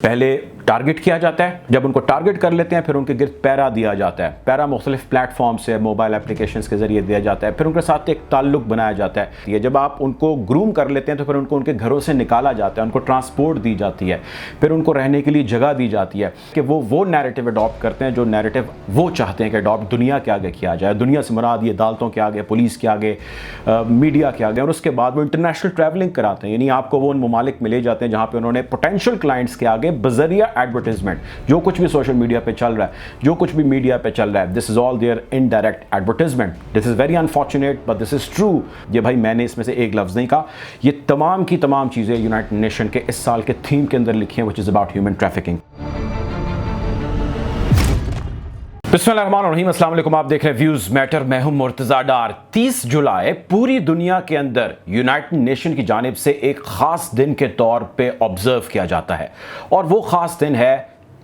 पहले टारगेट किया जाता है, जब उनको टारगेट कर लेते हैं फिर उनके गिर्द पैरा दिया जाता है। पैरा मुख्तलिफ प्लेटफॉर्म से मोबाइल एप्लीकेशंस के ज़रिए दिया जाता है, फिर उनके साथ एक ताल्लुक बनाया जाता है। ये जब आप उनको ग्रूम कर लेते हैं तो फिर उनको उनके घरों से निकाला जाता है, उनको ट्रांसपोर्ट दी जाती है, फिर उनको रहने के लिए जगह दी जाती है कि वो नैरेटिव अडॉप्ट करते हैं जो नैरेटिव वो चाहते हैं कि अडॉप्ट दुनिया के आगे किया जाए। दुनिया से मुराद ये अदालतों के आगे, पुलिस के आगे, मीडिया के आगे। और उसके बाद वो इंटरनेशनल ट्रैवलिंग कराते हैं, यानी आपको वो उन ममालिक में ले जाते हैं जहाँ पर उन्होंने पोटेंशियल क्लाइंट्स के आगे बजरिया एडवर्टाइजमेंट, जो कुछ भी सोशल मीडिया पे चल रहा है, जो कुछ भी मीडिया पे चल रहा है, this is all their indirect advertisement. This is very unfortunate but this is true. ये भाई मैंने इसमें से एक लफ्ज़ नहीं कहा, ये तमाम की तमाम चीज़ें यूनाइटेड नेशन के इस साल के थीम के अंदर लिखी हैं, which is about human trafficking. बिस्मिल्लाहिर्रहमानिर्रहीम, अस्सलाम वालेकुम। आप देख रहे हैं व्यूज़ मैटर, मैं हूं मुर्तज़ा डार। 30 जुलाई पूरी दुनिया के अंदर यूनाइटेड नेशन की जानिब से एक ख़ास दिन के तौर पे ऑब्ज़र्व किया जाता है, और वो ख़ास दिन है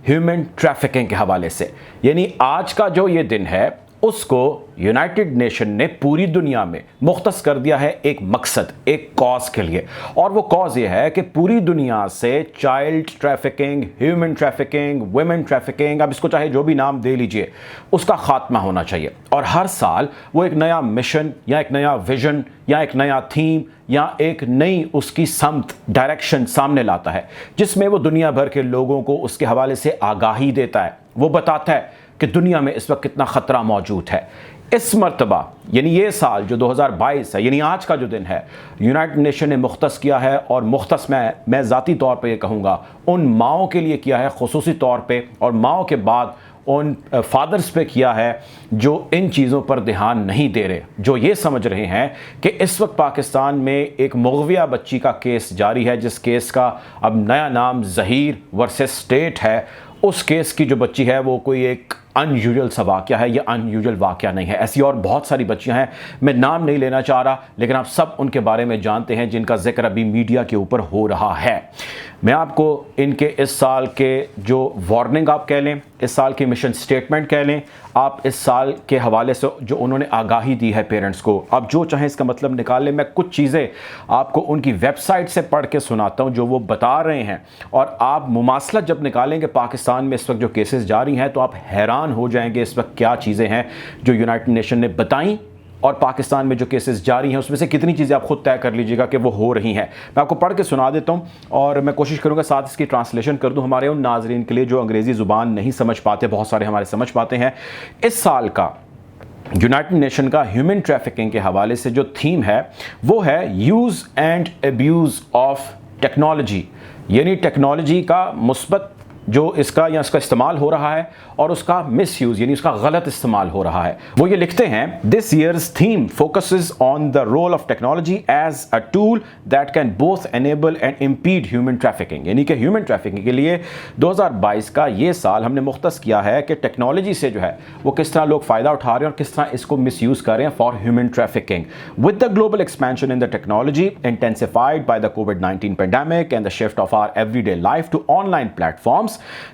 ह्यूमन ट्रैफिकिंग के हवाले से। यानी आज का जो ये दिन है उसको यूनाइटेड नेशन ने पूरी दुनिया में मुख्तस कर दिया है एक मकसद, एक कॉज के लिए। और वो कॉज ये है कि पूरी दुनिया से child trafficking, human trafficking, women trafficking, अब इसको चाहे जो भी नाम दे लीजिए, उसका खात्मा होना चाहिए। और हर साल वो एक नया मिशन या एक नया विजन या एक नया थीम या एक नई उसकी समत, डायरेक्शन सामने लाता है, जिसमें वो दुनिया भर के लोगों को उसके हवाले से आगाही देता है। वो बताता है कि दुनिया में इस वक्त कितना ख़तरा मौजूद है। इस मर्तबा यानी ये साल जो 2022 है, यानी आज का जो दिन है, यूनाइटेड नेशन ने मुख्तस किया है। और मुख्तस मैं ज़ाती तौर पे ये कहूँगा उन माओं के लिए किया है खुसूसी तौर पे, और माओं के बाद उन फादर्स पे किया है जो इन चीज़ों पर ध्यान नहीं दे रहे, जो ये समझ रहे हैं कि इस वक्त पाकिस्तान में एक मुग़विया बच्ची का केस जारी है, जिस केस का अब नया नाम ज़हीर वर्सेस स्टेट है। उस केस की जो बच्ची है वो कोई एक अनयूजुअल सा वाक़या है, ये अनयूजुअल वाक़या नहीं है। ऐसी और बहुत सारी बच्चियां हैं, मैं नाम नहीं लेना चाह रहा, लेकिन आप सब उनके बारे में जानते हैं जिनका जिक्र अभी मीडिया के ऊपर हो रहा है। मैं आपको इनके इस साल के जो वार्निंग आप कह लें, इस साल की मिशन स्टेटमेंट कह लें, आप इस साल के हवाले से जो उन्होंने आगाही दी है पेरेंट्स को, आप जो चाहें इसका मतलब निकाल लें। मैं कुछ चीज़ें आपको उनकी वेबसाइट से पढ़ के सुनाता हूँ जो वो बता रहे हैं, और आप मुमासलत जब निकालेंगे पाकिस्तान में इस वक्त जो केसेस जारी हैं तो आप हैरान हो जाएंगे इस वक्त क्या चीज़ें हैं जो यूनाइटेड नेशन ने बताई, और पाकिस्तान में जो केसेस जारी हैं उसमें से कितनी चीज़ें आप खुद तय कर लीजिएगा कि वो हो रही हैं। मैं आपको पढ़ के सुना देता हूँ, और मैं कोशिश करूँगा साथ इसकी ट्रांसलेशन कर दूँ हमारे उन नाजरीन के लिए जो अंग्रेज़ी ज़ुबान नहीं समझ पाते। बहुत सारे हमारे समझ पाते हैं। इस साल का यूनाइटेड नेशन का ह्यूमन ट्रैफिकिंग के हवाले से जो थीम है वो है use and abuse of technology, यानी टेक्नोलॉजी का मुस्बत जो इसका या इसका इस्तेमाल हो रहा है, और उसका मिस यूज़ यानी उसका गलत इस्तेमाल हो रहा है। वो ये लिखते हैं, this year's theme focuses on the role of technology as a tool that can both enable and impede human trafficking. यानी कि ह्यूमन ट्रैफिकिंग के लिए 2022 का ये साल हमने मुख्तस किया है कि टेक्नोलॉजी से जो है वो किस तरह लोग फ़ायदा उठा रहे हैं और किस तरह इसको मिस यूज़ कर रहे हैं for human trafficking. With the global expansion in the technology intensified by the कोविड-19 pandemic and the shift of our everyday life to online platforms,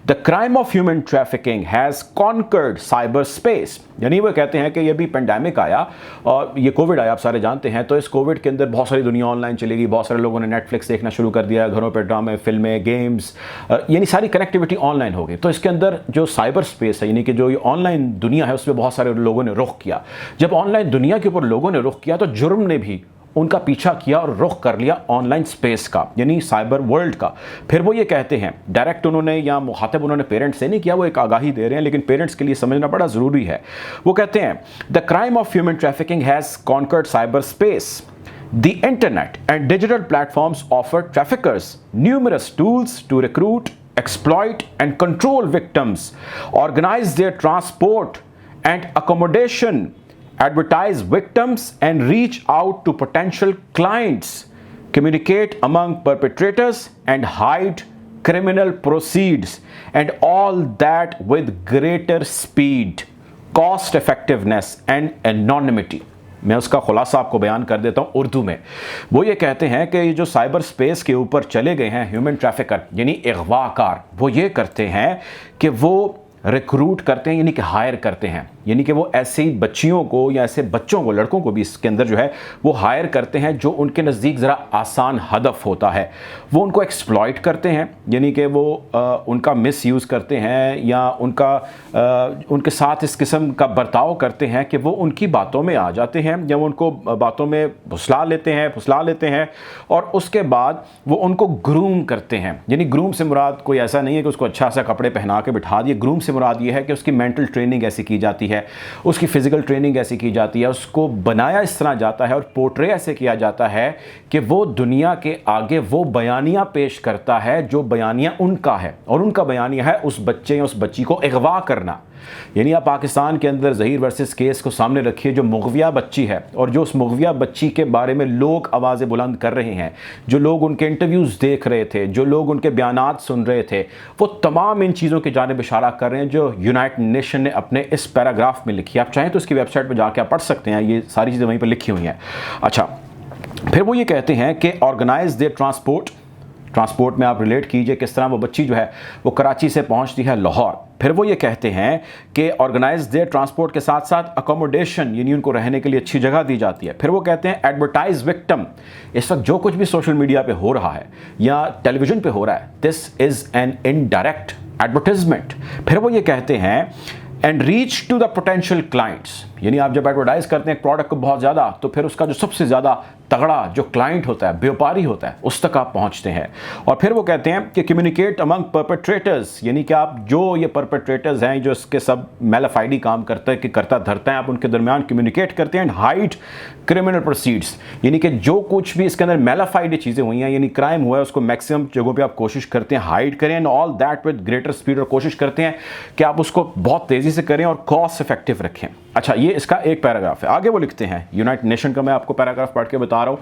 the crime of human trafficking has conquered cyberspace। यानी वो कहते हैं कि ये भी pandemic आया और ये कोविड आया, आप सारे जानते हैं, तो इस कोविड के अंदर बहुत सारी दुनिया ऑनलाइन चली गई। बहुत सारे लोगों ने नेटफ्लिक्स देखना शुरू कर दिया, घरों पे ड्रामे, फिल्में, गेम्स, यानी सारी कनेक्टिविटी ऑनलाइन हो गई। तो इसके अंदर जो साइबर स्पेस है, यानी कि जो ये ऑनलाइन दुनिया है, उसमें बहुत सारे लोगों ने रुख किया। जब ऑनलाइन दुनिया के ऊपर लोगों ने रुख किया तो जुर्म ने भी उनका पीछा किया और रुख कर लिया ऑनलाइन स्पेस का, यानी साइबर वर्ल्ड का। फिर वो ये कहते हैं, डायरेक्ट उन्होंने या मुखातिब उन्होंने पेरेंट्स से नहीं किया, वो एक आगाही दे रहे हैं, लेकिन पेरेंट्स के लिए समझना बड़ा ज़रूरी है। वो कहते हैं, the crime of human trafficking has conquered cyber space. The internet and digital platforms offer traffickers numerous tools to recruit, exploit, and control victims, organize their transport and accommodation, advertise victims, and reach out to potential clients, communicate among perpetrators, and hide criminal proceeds, and all that with greater speed, cost effectiveness, and anonymity। मैं उसका खुलासा आपको बयान कर देता हूँ उर्दू में। वो ये कहते हैं कि ये जो साइबर स्पेस के ऊपर चले गए हैं ह्यूमन ट्रैफिकर यानी अगवाकार, वो ये करते हैं कि वो रिक्रूट करते हैं, यानी कि हायर करते हैं, यानी कि वो ऐसी बच्चियों को या ऐसे बच्चों को, लड़कों को भी इसके अंदर जो है वो हायर करते हैं जो उनके नज़दीक ज़रा आसान हदफ होता है। वो उनको एक्सप्लॉइट करते हैं, यानी कि वो उनका मिस यूज़ करते हैं या उनके साथ इस किस्म का बर्ताव करते हैं कि वो उनकी बातों में आ जाते हैं या वो उनको बातों में फुसला लेते हैं और उसके बाद वो उनको ग्रूम करते हैं। यानी ग्रूम से मुराद कोई ऐसा नहीं है कि उसको अच्छा सा कपड़े पहना के बिठा दिए। ग्रूम से मुराद ये है कि उसकी मेंटल ट्रेनिंग ऐसी की जाती है, उसकी फिजिकल ट्रेनिंग ऐसी की जाती है, उसको बनाया इस तरह जाता है और पोर्ट्रे ऐसे किया जाता है कि वो दुनिया के आगे वो बयानिया पेश करता है जो बयानिया उनका है, और उनका बयानिया है उस बच्चे या उस बच्ची को अगवा करना। यानी आप पाकिस्तान के अंदर ज़हीर वर्सेस केस को सामने रखिए, जो मुग़विया बच्ची है और जो उस मुग़विया बच्ची के बारे में लोग आवाज़ें बुलंद कर रहे हैं, जो लोग उनके इंटरव्यूज़ देख रहे थे, जो लोग उनके बयानात सुन रहे थे, वो तमाम इन चीज़ों की जानिब इशारा कर रहे हैं जो यूनाइटेड नेशन ने अपने इस पैराग्राफ में लिखी है। आप चाहें तो उसकी वेबसाइट पर जाकर आप पढ़ सकते हैं, ये सारी चीज़ें वहीं पर लिखी हुई हैं। अच्छा, फिर वो ये कहते हैं कि ऑर्गेनाइज देयर ट्रांसपोर्ट में आप रिलेट कीजिए किस तरह वो बच्ची जो है वो कराची से पहुंचती है लाहौर। फिर वो ये कहते हैं कि ऑर्गेनाइज देयर ट्रांसपोर्ट के साथ साथ अकोमोडेशन, यानी उनको रहने के लिए अच्छी जगह दी जाती है। फिर वो कहते हैं एडवर्टाइज विक्टिम, इस वक्त जो कुछ भी सोशल मीडिया पे हो रहा है या टेलीविजन पे हो रहा है, this is an indirect advertisement. फिर वो ये कहते हैं and reach to the potential clients, यानी आप जब एडवर्टाइज करते हैं एक प्रोडक्ट को बहुत ज़्यादा, तो फिर उसका जो सबसे ज़्यादा तगड़ा जो क्लाइंट होता है, व्यापारी होता है, उस तक आप पहुंचते हैं। और फिर वो कहते हैं कि कम्युनिकेट अमंग परपेट्रेटर्स, यानी कि आप जो ये परपेट्रेटर्स हैं जो इसके सब मेलाफाइडी काम करते हैं कि करता धरता है, आप उनके दरमियान कम्युनिकेट करते हैं। एंड हाइड क्रिमिनल प्रोसीड्स, यानी कि जो कुछ भी इसके अंदर मेलाफाइडी चीज़ें हुई हैं यानी क्राइम हुआ है उसको मैक्सिमम जगहों पर आप कोशिश करते हैं हाइड करें, and all that with greater speed, और कोशिश करते हैं कि आप उसको बहुत तेज़ी से करें और कॉस्ट इफेक्टिव रखें। अच्छा, ये इसका एक पैराग्राफ है। आगे वो लिखते हैं, यूनाइटेड नेशन का मैं आपको पैराग्राफ पढ़ के बता रहा हूँ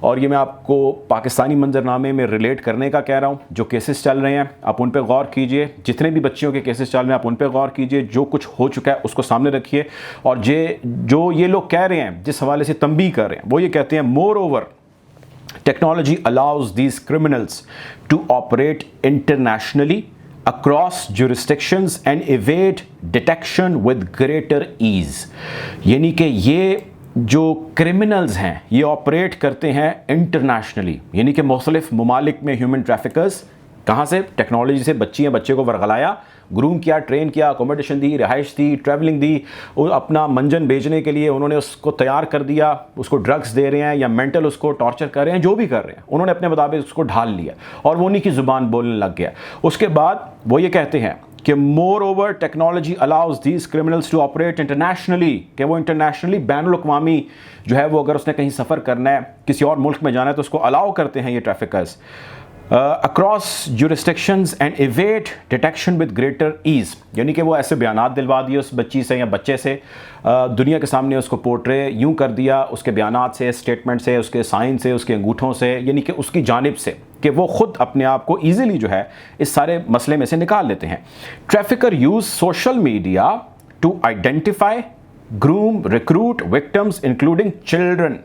और ये मैं आपको पाकिस्तानी मंजरनामे में रिलेट करने का कह रहा हूँ। जो केसेस चल रहे हैं आप उन पे गौर कीजिए, जितने भी बच्चियों के केसेस चल रहे हैं आप उन पे गौर कीजिए, जो कुछ हो चुका है उसको सामने रखिए, और जो ये लोग कह रहे हैं, जिस हवाले से तंबीह कर रहे हैं, वो ये कहते हैं moreover technology allows these criminals to operate internationally across jurisdictions and evade detection with greater ease, यानी कि ये जो क्रिमिनल्स हैं ये ऑपरेट करते हैं इंटरनेशनली, यानी कि मुख्तलिफ ममालिक में ह्यूमन ट्रैफिकर्स कहाँ से, टेक्नोलॉजी से बच्ची या बच्चे को वर्गलाया, ग्रूम किया, ट्रेन किया, अकोमोडेशन दी, रिहाइश दी, ट्रैवलिंग दी, अपना मंजन बेचने के लिए उन्होंने उसको तैयार कर दिया, उसको ड्रग्स दे रहे हैं या मेंटल उसको टॉर्चर कर रहे हैं, जो भी कर रहे हैं उन्होंने अपने मुताबिक उसको ढाल लिया और वो उन्हीं की ज़ुबान बोलने लग गया। उसके बाद वो ये कहते हैं कि moreover technology allows these criminals to operate internationally, कि वो इंटरनेशनली बैनुल-अक़वामी जो है वो अगर उसने कहीं सफ़र करना है, किसी और मुल्क में जाना है तो उसको अलाउ करते हैं ये traffickers across jurisdictions and इवेट detection with greater ease, यानी कि वो ऐसे बयानात दिलवा दिए उस बच्ची से या बच्चे से, दुनिया के सामने उसको पोर्ट्रे यूँ कर दिया उसके बयानात से, स्टेटमेंट से, उसके साइन से, उसके अंगूठों से, यानी कि उसकी जानिब से, कि वो ख़ुद अपने आप को ईज़िली जो है इस सारे मसले में से निकाल लेते हैं। Trafficker use social media to identify, groom, recruit victims including children,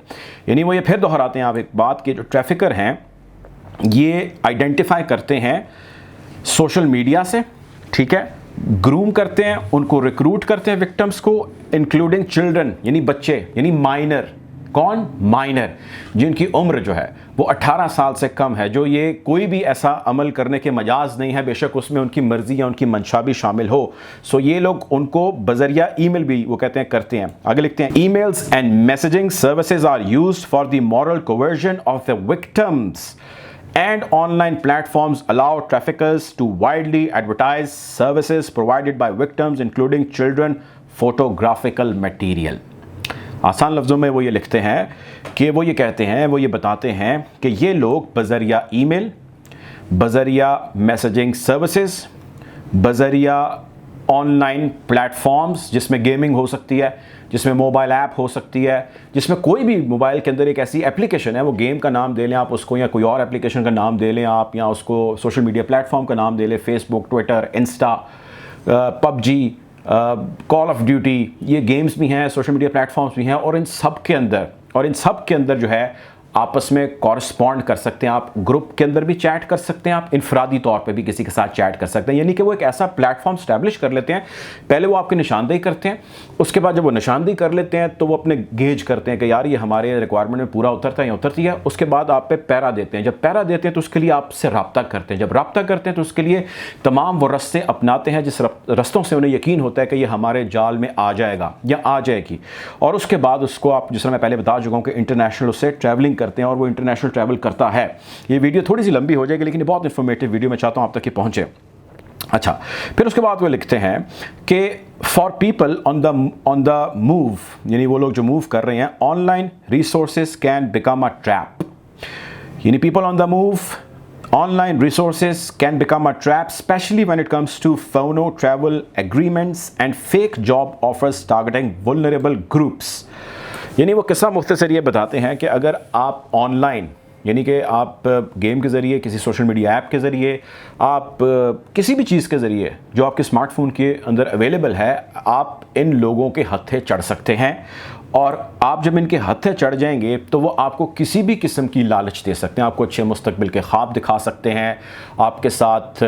यानी वो ये फिर दोहराते हैं आप एक बात कि जो ट्रैफिकर हैं ये आइडेंटिफाई करते हैं सोशल मीडिया से, ठीक है, ग्रूम करते हैं, उनको रिक्रूट करते हैं विक्टिम्स को, इंक्लूडिंग चिल्ड्रन यानी बच्चे, यानी माइनर, कौन, माइनर जिनकी उम्र जो है वो 18 साल से कम है, जो ये कोई भी ऐसा अमल करने के मजाज नहीं है, बेशक उसमें उनकी मर्जी या उनकी मंशा भी शामिल हो। सो ये लोग उनको बजरिया ईमेल भी वो कहते हैं करते हैं। आगे लिखते हैं, emails and messaging services are used for the moral conversion of the victims and online platforms allow traffickers to widely advertise services provided by victims including children photographical material। आसान लफ्ज़ों में वो ये लिखते हैं कि वो ये कहते हैं, वो ये बताते हैं कि ये लोग बज़रिया ईमेल, बज़रिया मैसेजिंग सर्विसेज, बज़रिया ऑनलाइन प्लेटफॉर्म्स जिसमें गेमिंग हो सकती है, जिसमें मोबाइल ऐप हो सकती है, जिसमें कोई भी मोबाइल के अंदर एक ऐसी एप्लीकेशन है, वो गेम का नाम दे लें आप उसको, या कोई और एप्लीकेशन का नाम दे लें आप, या उसको सोशल मीडिया प्लेटफॉर्म का नाम दे लें, Facebook, Twitter, Insta, PUBG, call of duty, ये गेम्स भी हैं, सोशल मीडिया प्लेटफॉर्म्स भी हैं, और इन सब के अंदर जो है आपस में कॉरस्पॉन्ड कर सकते हैं, आप ग्रुप के अंदर भी चैट कर सकते हैं, आप इनफरादी तौर पे भी किसी के साथ चैट कर सकते हैं। यानी कि वो एक ऐसा प्लेटफॉर्म स्टैब्लिश कर लेते हैं। पहले वो आपकी निशानदेही करते हैं, उसके बाद जब वो निशानदेही कर लेते हैं तो वो अपने गेज करते हैं कि यार ये हमारे रिक्वायरमेंट में पूरा उतरता है या उतरती है। उसके बाद आप पे पैरा देते हैं, जब पैरा देते हैं तो उसके लिए आपसे रब्ता करते हैं, जब रब्ता करते हैं तो उसके लिए तमाम वो रस्ते अपनाते हैं जिस रस्तों से उन्हें यकीन होता है कि ये हमारे जाल में आ जाएगा या आ जाएगी। और उसके बाद उसको आप, जिस तरह मैं पहले बता चुका हूँ कि इंटरनेशनल उससे ट्रैवलिंग करते हैं और वो इंटरनेशनल ट्रैवल करता है। ये वीडियो थोड़ी सी लंबी हो जाएगी लेकिन ये बहुत इंफॉर्मेटिव वीडियो, मैं चाहता हूँ आप तक ये पहुँचे। अच्छा, फिर उसके बाद वो लिखते हैं कि for people on the move, यानी वो लोग जो मूव कर रहे हैं, online resources can become a trap. यानी people on the move, online resources can become a trap, especially when it comes to phono travel agreements and fake job offers targeting vulnerable groups। यानी वो किस्सा मुख्तसर ये बताते हैं कि अगर आप ऑनलाइन, यानी कि आप गेम के ज़रिए, किसी सोशल मीडिया ऐप के ज़रिए, आप किसी भी चीज़ के ज़रिए जो आपके स्मार्टफोन के अंदर अवेलेबल है, आप इन लोगों के हत्थे चढ़ सकते हैं। और आप जब इनके हत्थे चढ़ जाएंगे तो वो आपको किसी भी किस्म की लालच दे सकते हैं, आपको अच्छे मुस्तकबिल के ख्वाब दिखा सकते हैं, आपके साथ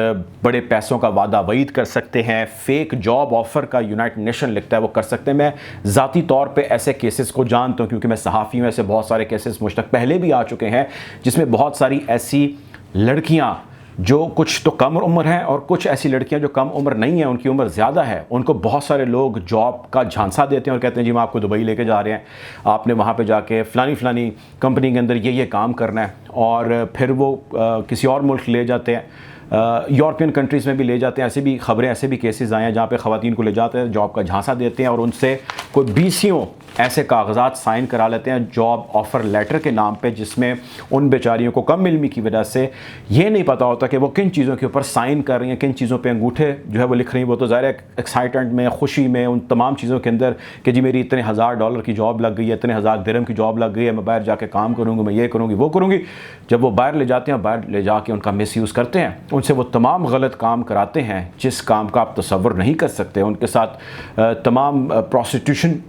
बड़े पैसों का वादा वईद कर सकते हैं, फेक जॉब ऑफ़र का यूनाइटेड नेशन लिखता है वो कर सकते हैं। मैं ज़ाती तौर पे ऐसे केसेस को जानता हूँ क्योंकि मैं सहाफ़ी हूँ। ऐसे बहुत सारे केसेस मुझ तक पहले भी आ चुके हैं जिसमें बहुत सारी ऐसी लड़कियाँ जो कुछ तो कम उम्र हैं और कुछ ऐसी लड़कियां जो कम उम्र नहीं हैं, उनकी उम्र ज़्यादा है, उनको बहुत सारे लोग जॉब का झांसा देते हैं और कहते हैं जी मैं आपको दुबई लेके जा रहे हैं, आपने वहाँ पे जाके फ़लानी कंपनी के अंदर ये काम करना है। और फिर वो किसी और मुल्क ले जाते हैं, यूरोपियन कंट्रीज़ में भी ले जाते हैं। ऐसे भी खबरें, ऐसे भी केसेस आए हैं जहाँ पे ख़वातीन को ले जाते हैं, जॉब का झांसा देते हैं और उनसे कोई 20 ऐसे कागजात साइन करा लेते हैं जॉब ऑफ़र लेटर के नाम पे, जिसमें उन बेचारियों को कम इल्मी की वजह से ये नहीं पता होता कि वो किन चीज़ों के ऊपर साइन कर रही हैं, किन चीज़ों पे अंगूठे जो है वो लिख रही हैं। वो तो ज़ाहिर है एक्साइटमेंट में, खुशी में, उन तमाम चीज़ों के अंदर कि जी मेरी इतने $1000 की जॉब लग गई है, इतने 1000 दिरहम की जॉब लग गई है, मैं बाहर जाके काम करूँगी, मैं ये करूँगी, वो करूँगी। जब वो बाहर ले जाते हैं, बाहर ले जाके उनका मिसयूज़ करते हैं, उनसे वो तमाम गलत काम कराते हैं जिस काम का आप तसव्वुर नहीं कर सकते। उनके साथ तमाम प्रोस्टिट्यूशन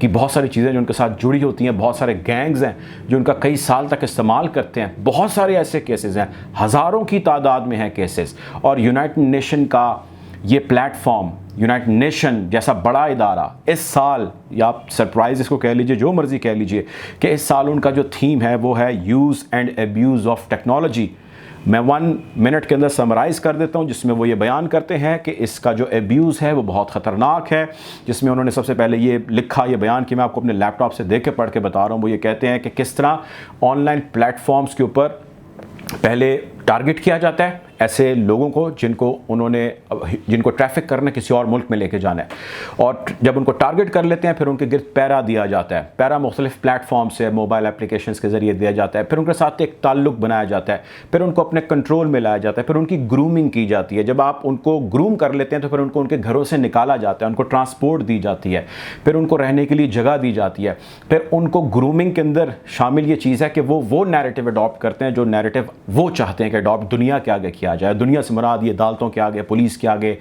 की बहुत सारी चीज़ें जो उनके साथ जुड़ी होती हैं, बहुत सारे गैंग्स हैं जो उनका कई साल तक इस्तेमाल करते हैं। बहुत सारे ऐसे केसेस हैं, हज़ारों की तादाद में हैं केसेस। और यूनाइटेड नेशन का ये प्लेटफॉर्म, यूनाइटेड नेशन जैसा बड़ा इदारा, इस साल, या आप सरप्राइज इसको कह लीजिए, जो मर्ज़ी कह लीजिए, कि इस साल उनका जो थीम है वो है use and abuse of technology. मैं 1 मिनट के अंदर समराइज़ कर देता हूं, जिसमें वो ये बयान करते हैं कि इसका जो एब्यूज़ है वो बहुत ख़तरनाक है। जिसमें उन्होंने सबसे पहले ये लिखा, ये बयान कि मैं आपको अपने लैपटॉप से देख के पढ़ के बता रहा हूँ। वो ये कहते हैं कि किस तरह ऑनलाइन प्लेटफॉर्म्स के ऊपर पहले टारगेट किया जाता है ऐसे लोगों को जिनको ट्रैफिक करना किसी और मुल्क में लेके जाना है। और जब उनको टारगेट कर लेते हैं फिर उनके गिर्द पैरा दिया जाता है। पैरा मुख्तलिफ प्लेटफॉर्म से, मोबाइल एप्लीकेशंस के ज़रिए दिया जाता है। फिर उनके साथ एक ताल्लुक़ बनाया जाता है, फिर उनको अपने कंट्रोल में लाया जाता है, फिर उनकी ग्रूमिंग की जाती है। जब आप उनको ग्रूम कर लेते हैं तो फिर उनको उनके घरों से निकाला जाता है, उनको ट्रांसपोर्ट दी जाती है, फिर उनको रहने के लिए जगह दी जाती है। फिर उनको ग्रूमिंग के अंदर शामिल ये चीज़ है कि वो नैरेटिव अडॉप्ट करते हैं जो नैरेटिव वो चाहते हैं कि अडॉप्ट दुनिया के आगे किया जाए। दुनिया से मुराद ये अदालतों के आगे, पुलिस के आगे,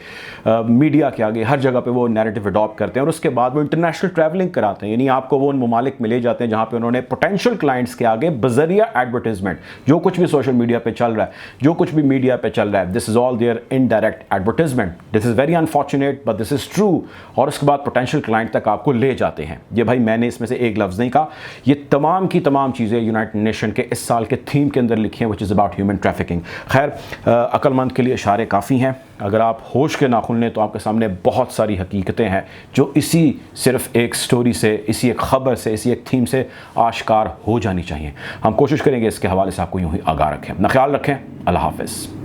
मीडिया के आगे, हर जगह पे वो नैरेटिव अडॉप्ट करते हैं। और उसके बाद वो इंटरनेशनल ट्रैवलिंग कराते हैं, यानी आपको वो उन ममालिक में ले जाते हैं जहाँ पे उन्होंने पोटेंशियल क्लाइंट्स के आगे बजरिया एडवर्टाइजमेंट, जो कुछ भी सोशल मीडिया पे चल रहा है, जो कुछ भी मीडिया पे चल रहा है, this is all their indirect advertisement. This is very unfortunate but this is true. और उसके बाद पोटेंशियल क्लाइंट तक आपको ले जाते हैं। ये भाई मैंने इसमें से एक लफ्ज़ नहीं कहा, ये तमाम की तमाम चीज़ें यूनाइटेड नेशन के इस साल के थीम के अंदर लिखी हैं, which is about human trafficking. खैर, अक्लमंद के लिए इशारे काफ़ी हैं। अगर आप होश के नाखुन लें तो आपके सामने बहुत सारी हकीकतें हैं जो इसी सिर्फ एक स्टोरी से, इसी एक ख़बर से, इसी एक थीम से आश्कार हो जानी चाहिए। हम कोशिश करेंगे इसके हवाले से आपको यूँ ही आगाह रखें। अपना ख्याल रखें। अल्लाह हाफ़िज़।